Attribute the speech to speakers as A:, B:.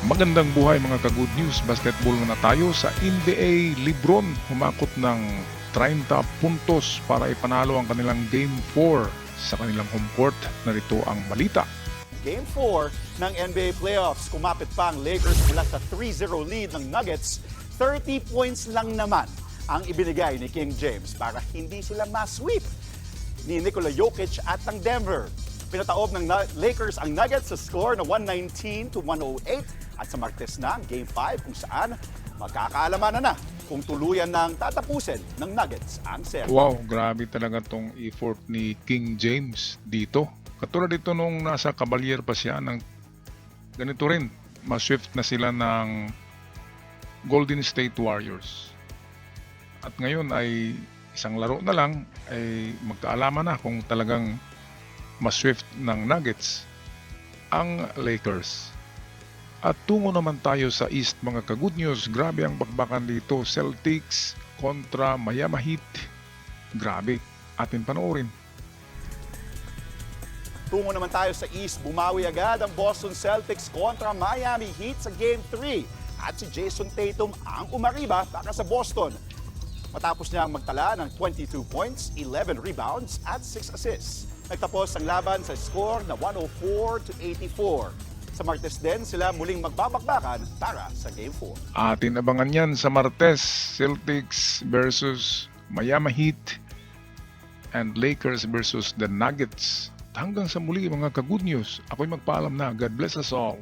A: Magandang buhay mga ka-good news. Basketball na tayo sa NBA. LeBron humakot ng 30 puntos para ipanalo ang kanilang Game 4 sa kanilang home court. Narito ang balita.
B: Game 4 ng NBA Playoffs. Kumapit pa ang Lakers mula sa 3-0 lead ng Nuggets. 30 points lang naman ang ibinigay ni King James para hindi sila ma-sweep ni Nikola Jokic at ng Denver. Pinataob ng Lakers ang Nuggets sa score na 119-108 at sa Martes na ang Game 5 kung saan magkakaalaman na kung tuluyan ng tatapusin ng Nuggets ang serye.
A: Wow, grabe talaga tong effort ni King James dito. Katulad dito nung nasa Cavalier pa siya, ng ganito rin, ma-swift na sila ng Golden State Warriors. At ngayon ay isang laro na lang ay magkaalaman na kung talagang ma-swift ng Nuggets ang Lakers. At tungo naman tayo sa East mga ka-good news. Grabe ang bakbakan dito. Celtics kontra Miami Heat. Grabe. Atin panoorin.
B: Tungo naman tayo sa East, bumawi agad ang Boston Celtics kontra Miami Heat sa Game 3. At si Jason Tatum ang umariba para sa Boston. Matapos niyang magtala ng 22 points, 11 rebounds at 6 assists. Nagtapos ang laban sa score na 104-84. Sa Martes din, sila muling magbabakbakan para sa Game 4.
A: Atin abangan yan sa Martes. Celtics versus Miami Heat and Lakers versus the Nuggets. Hanggang sa muli mga ka-good news. Ako'y magpaalam na. God bless us all.